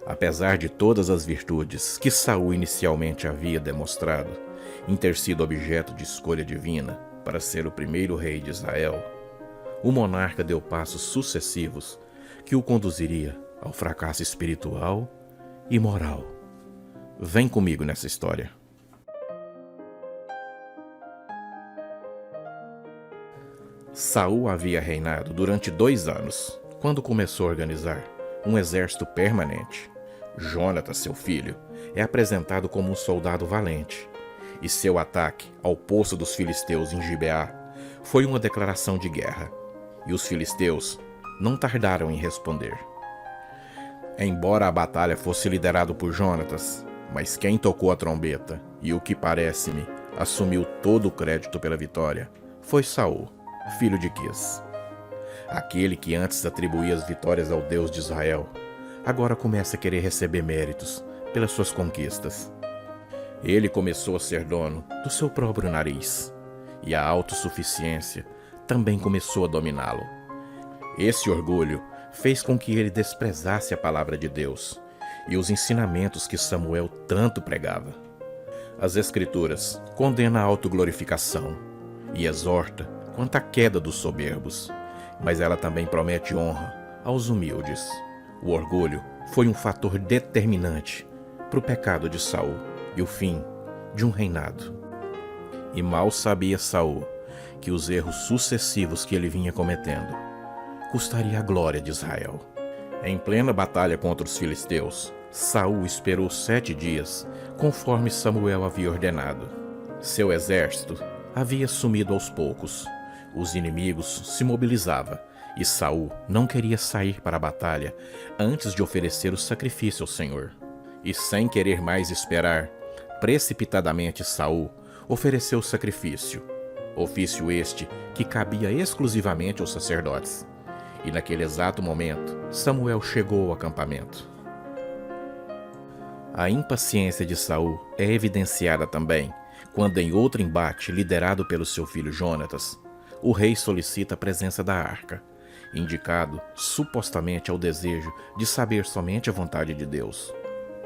Apesar de todas as virtudes que Saul inicialmente havia demonstrado em ter sido objeto de escolha divina para ser o primeiro rei de Israel, o monarca deu passos sucessivos que o conduziria ao fracasso espiritual e moral. Vem comigo nessa história. Saul havia reinado durante 2 anos, quando começou a organizar um exército permanente. Jonatas, seu filho, é apresentado como um soldado valente, e seu ataque ao poço dos filisteus em Gibeá foi uma declaração de guerra, e os filisteus não tardaram em responder. Embora a batalha fosse liderada por Jonatas, mas quem tocou a trombeta e, o que parece-me, assumiu todo o crédito pela vitória, foi Saul, filho de Quis. Aquele que antes atribuía as vitórias ao Deus de Israel, agora começa a querer receber méritos pelas suas conquistas. Ele começou a ser dono do seu próprio nariz, e a autossuficiência também começou a dominá-lo. Esse orgulho fez com que ele desprezasse a palavra de Deus e os ensinamentos que Samuel tanto pregava. As Escrituras condenam a autoglorificação e exorta quanto à queda dos soberbos, mas ela também promete honra aos humildes. O orgulho foi um fator determinante para o pecado de Saul e o fim de um reinado. E mal sabia Saul que os erros sucessivos que ele vinha cometendo custaria a glória de Israel. Em plena batalha contra os filisteus, Saul esperou 7 dias, conforme Samuel havia ordenado. Seu exército havia sumido aos poucos. Os inimigos se mobilizavam e Saul não queria sair para a batalha antes de oferecer o sacrifício ao Senhor. E sem querer mais esperar, precipitadamente Saul ofereceu o sacrifício, ofício este que cabia exclusivamente aos sacerdotes. E naquele exato momento, Samuel chegou ao acampamento. A impaciência de Saul é evidenciada também quando, em outro embate liderado pelo seu filho Jonatas, o rei solicita a presença da arca, indicado supostamente ao desejo de saber somente a vontade de Deus.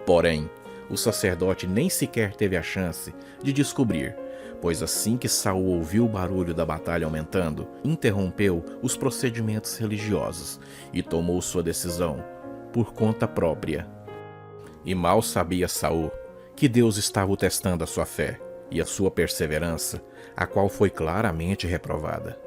Porém, o sacerdote nem sequer teve a chance de descobrir, pois assim que Saul ouviu o barulho da batalha aumentando, interrompeu os procedimentos religiosos e tomou sua decisão por conta própria. E mal sabia Saul que Deus estava o testando a sua fé e a sua perseverança, a qual foi claramente reprovada.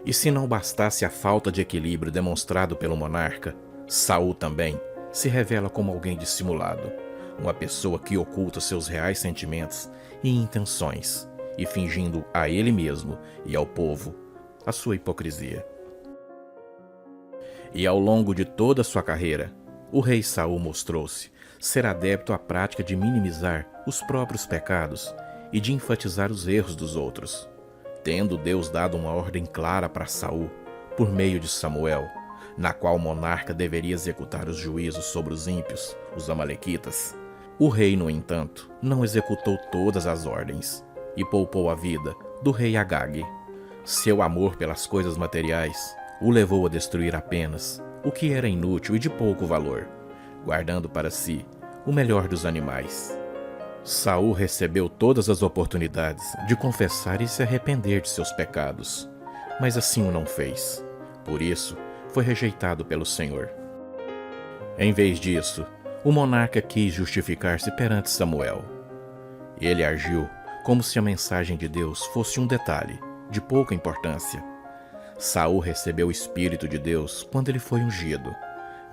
E se não bastasse a falta de equilíbrio demonstrado pelo monarca, Saul também se revela como alguém dissimulado, uma pessoa que oculta seus reais sentimentos e intenções, e fingindo a ele mesmo e ao povo a sua hipocrisia. E ao longo de toda a sua carreira, o rei Saul mostrou-se ser adepto à prática de minimizar os próprios pecados e de enfatizar os erros dos outros, tendo Deus dado uma ordem clara para Saul por meio de Samuel, na qual o monarca deveria executar os juízos sobre os ímpios, os amalequitas. O rei, no entanto, não executou todas as ordens e poupou a vida do rei Agag. Seu amor pelas coisas materiais o levou a destruir apenas o que era inútil e de pouco valor, guardando para si o melhor dos animais. Saul recebeu todas as oportunidades de confessar e se arrepender de seus pecados, mas assim o não fez. Por isso, foi rejeitado pelo Senhor. Em vez disso, o monarca quis justificar-se perante Samuel. Ele agiu como se a mensagem de Deus fosse um detalhe, de pouca importância. Saul recebeu o Espírito de Deus quando ele foi ungido,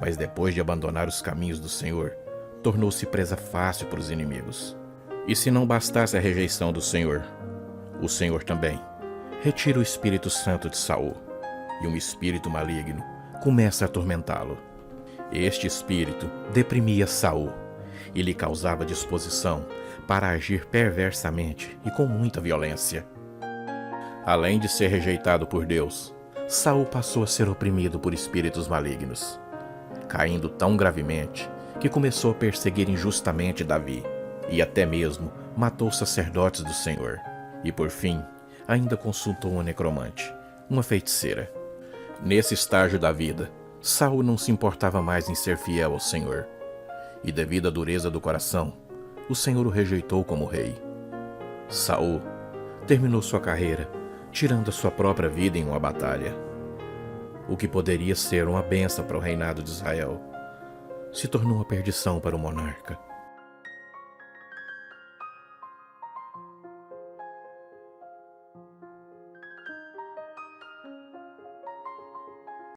mas depois de abandonar os caminhos do Senhor, tornou-se presa fácil para os inimigos. E se não bastasse a rejeição do Senhor, o Senhor também retira o Espírito Santo de Saul, e um espírito maligno começa a atormentá-lo. Este espírito deprimia Saul e lhe causava disposição para agir perversamente e com muita violência. Além de ser rejeitado por Deus, Saul passou a ser oprimido por espíritos malignos, caindo tão gravemente que começou a perseguir injustamente Davi, e até mesmo matou os sacerdotes do Senhor, e por fim ainda consultou uma necromante, uma feiticeira. Nesse estágio da vida, Saul não se importava mais em ser fiel ao Senhor, e devido à dureza do coração, o Senhor o rejeitou como rei. Saul terminou sua carreira, tirando a sua própria vida em uma batalha. O que poderia ser uma bênção para o reinado de Israel se tornou uma perdição para o monarca.